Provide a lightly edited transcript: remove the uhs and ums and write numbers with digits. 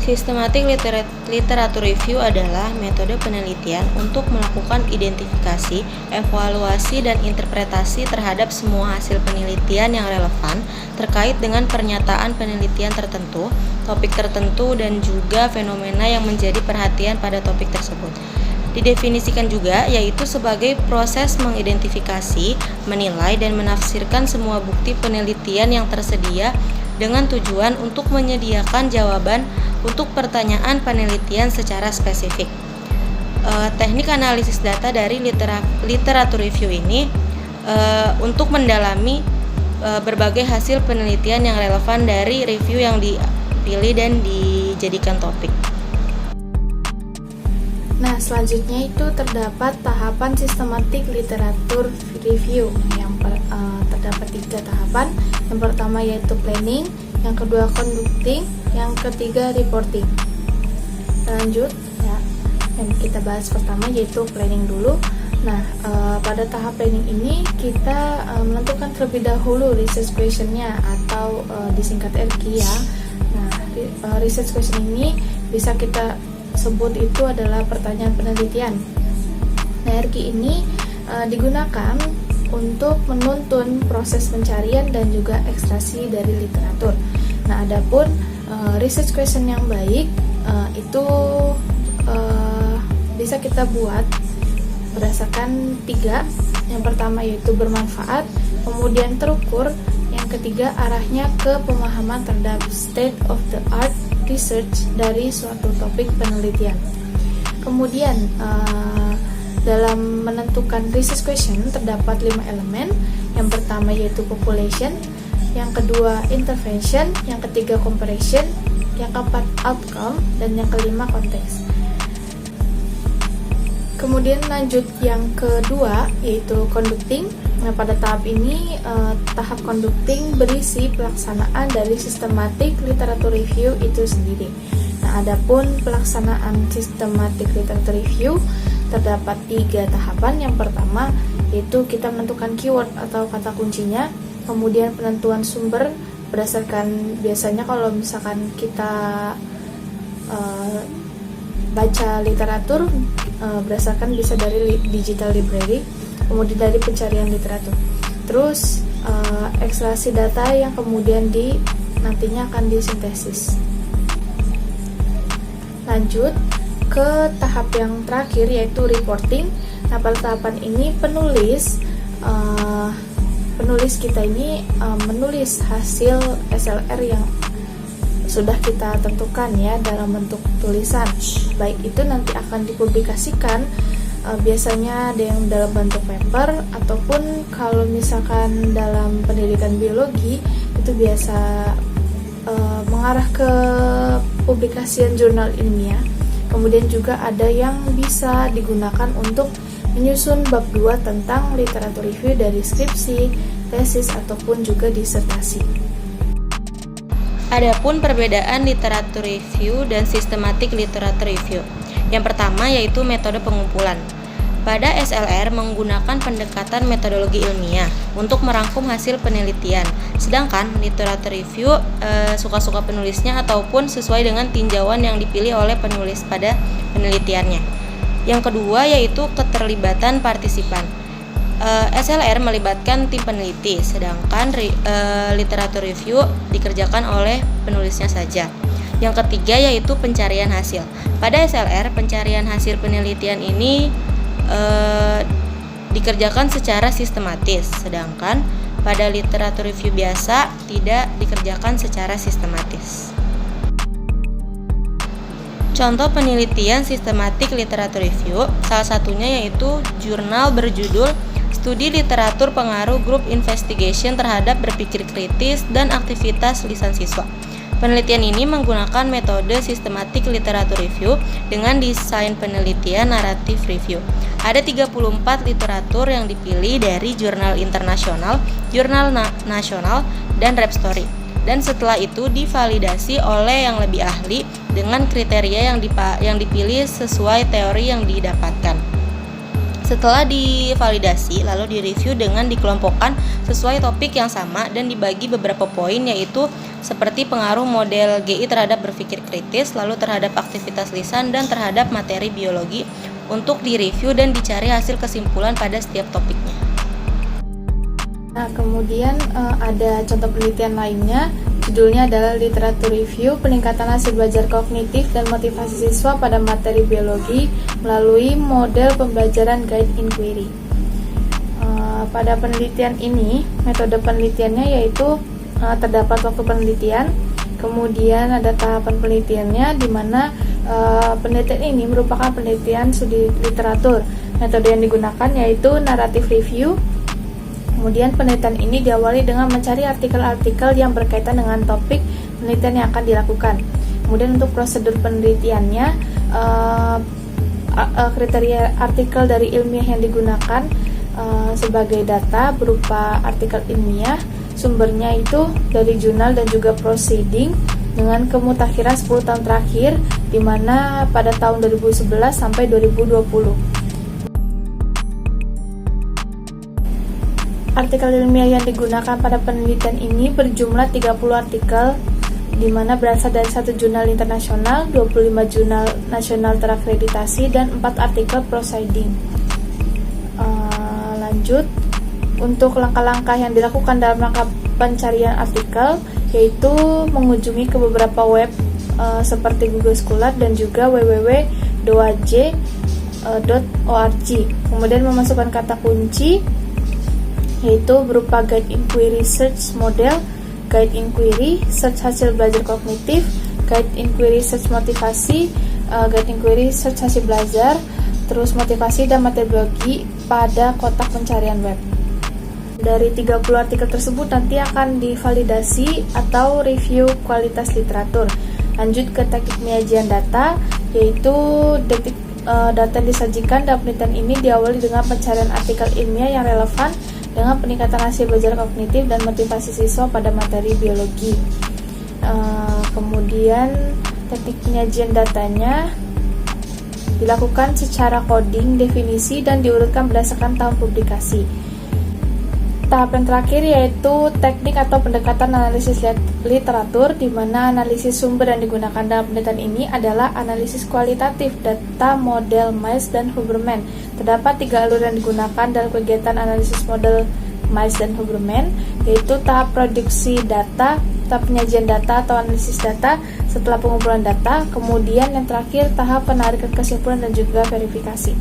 Systematic literature review adalah metode penelitian untuk melakukan identifikasi, evaluasi, dan interpretasi terhadap semua hasil penelitian yang relevan terkait dengan pernyataan penelitian tertentu, topik tertentu, dan juga fenomena yang menjadi perhatian pada topik tersebut. Didefinisikan juga yaitu sebagai proses mengidentifikasi, menilai, dan menafsirkan semua bukti penelitian yang tersedia dengan tujuan untuk menyediakan jawaban untuk pertanyaan penelitian secara spesifik. Teknik analisis data dari literature review ini untuk mendalami berbagai hasil penelitian yang relevan dari review yang dipilih dan dijadikan topik. Nah, selanjutnya itu terdapat tahapan systematic literature review yang terdapat 3 tahapan. Yang pertama yaitu planning, yang kedua conducting, yang ketiga reporting. Lanjut ya, yang kita bahas pertama yaitu planning dulu. Nah, pada tahap planning ini kita menentukan terlebih dahulu research question-nya atau disingkat RQ ya. Nah, research question ini bisa kita sebut itu adalah pertanyaan penelitian. Nah, RQ ini digunakan untuk menuntun proses pencarian dan juga ekstraksi dari literatur. Nah, adapun research question yang baik itu bisa kita buat berdasarkan 3. Yang pertama yaitu bermanfaat, kemudian terukur, yang ketiga arahnya ke pemahaman terhadap state of the art research dari suatu topik penelitian. Kemudian dalam menentukan research question terdapat 5 elemen. Yang pertama yaitu population, yang kedua intervention, yang ketiga comparison, yang keempat outcome, dan yang kelima konteks. Kemudian lanjut yang kedua yaitu conducting. Nah, pada tahap ini tahap conducting berisi pelaksanaan dari systematic literature review itu sendiri. Nah, adapun pelaksanaan systematic literature review terdapat 3 tahapan. Yang pertama yaitu kita menentukan keyword atau kata kuncinya, kemudian penentuan sumber berdasarkan biasanya kalau misalkan kita baca literatur berdasarkan bisa dari digital library, kemudian dari pencarian literatur. Terus ekstraksi data yang kemudian nantinya akan disintesis. Lanjut ke tahap yang terakhir yaitu reporting. Nah, pada tahapan ini penulis kita ini menulis hasil SLR yang sudah kita tentukan ya dalam bentuk tulisan. Baik itu nanti akan dipublikasikan biasanya ada yang dalam bentuk paper, ataupun kalau misalkan dalam pendidikan biologi itu biasa mengarah ke publikasian jurnal ilmiah. Kemudian juga ada yang bisa digunakan untuk menyusun bab 2 tentang literatur review dari skripsi, tesis, ataupun juga disertasi. Adapun perbedaan literatur review dan systematic literature review. Yang pertama yaitu metode pengumpulan. Pada SLR menggunakan pendekatan metodologi ilmiah untuk merangkum hasil penelitian. Sedangkan literatur review suka-suka penulisnya ataupun sesuai dengan tinjauan yang dipilih oleh penulis pada penelitiannya. Yang kedua yaitu keterlibatan partisipan. SLR melibatkan tim peneliti, sedangkan literatur review dikerjakan oleh penulisnya saja. Yang ketiga yaitu pencarian hasil. Pada SLR, pencarian hasil penelitian ini dikerjakan secara sistematis, sedangkan pada literatur review biasa tidak dikerjakan secara sistematis. Contoh penelitian systematic literature review, salah satunya yaitu jurnal berjudul Studi Literatur Pengaruh Group Investigation terhadap Berpikir Kritis dan Aktivitas Lisan Siswa. Penelitian ini menggunakan metode systematic literature review dengan desain penelitian naratif review. Ada 34 literatur yang dipilih dari jurnal internasional, jurnal nasional, dan Repstory. Dan setelah itu divalidasi oleh yang lebih ahli dengan kriteria yang dipilih sesuai teori yang didapatkan. Setelah divalidasi, lalu direview dengan dikelompokkan sesuai topik yang sama dan dibagi beberapa poin, yaitu seperti pengaruh model GI terhadap berpikir kritis, lalu terhadap aktivitas lisan, dan terhadap materi biologi untuk direview dan dicari hasil kesimpulan pada setiap topiknya. Nah, kemudian ada contoh penelitian lainnya, judulnya adalah Literatur Review, peningkatan hasil belajar kognitif dan motivasi siswa pada materi biologi melalui model pembelajaran guide inquiry. Pada penelitian ini, metode penelitiannya yaitu terdapat waktu penelitian, kemudian ada tahapan penelitiannya di mana penelitian ini merupakan penelitian studi literatur. Metode yang digunakan yaitu narrative review. Kemudian penelitian ini diawali dengan mencari artikel-artikel yang berkaitan dengan topik penelitian yang akan dilakukan. Kemudian untuk prosedur penelitiannya, kriteria artikel dari ilmiah yang digunakan sebagai data berupa artikel ilmiah, sumbernya itu dari jurnal dan juga proceeding dengan kemutakhiran 10 tahun terakhir, di mana pada tahun 2011 sampai 2020. Artikel ilmiah yang digunakan pada penelitian ini berjumlah 30 artikel, di mana berasal dari 1 jurnal internasional, 25 jurnal nasional terakreditasi, dan 4 artikel proceeding. Lanjut, untuk langkah-langkah yang dilakukan dalam rangka pencarian artikel, yaitu mengunjungi ke beberapa web seperti Google Scholar dan juga www.doaj.org. Kemudian memasukkan kata kunci yaitu berupa guide inquiry search model, guide inquiry search hasil belajar kognitif, guide inquiry search motivasi, guide inquiry search hasil belajar, terus motivasi dan materi biologi pada kotak pencarian web. Dari 30 artikel tersebut nanti akan divalidasi atau review kualitas literatur. Lanjut ke teknik penyajian data, yaitu data yang disajikan dalam penelitian ini diawali dengan pencarian artikel ilmiah yang relevan dengan peningkatan hasil belajar kognitif dan motivasi siswa pada materi biologi. Kemudian teknik penyajian datanya dilakukan secara coding, definisi, dan diurutkan berdasarkan tahun publikasi. Tahap yang terakhir yaitu teknik atau pendekatan analisis literatur, di mana analisis sumber yang digunakan dalam penelitian ini adalah analisis kualitatif data model Miles dan Huberman. Terdapat 3 alur yang digunakan dalam kegiatan analisis model Miles dan Huberman, yaitu tahap produksi data, tahap penyajian data atau analisis data, setelah pengumpulan data, kemudian yang terakhir tahap penarikan kesimpulan dan juga verifikasi.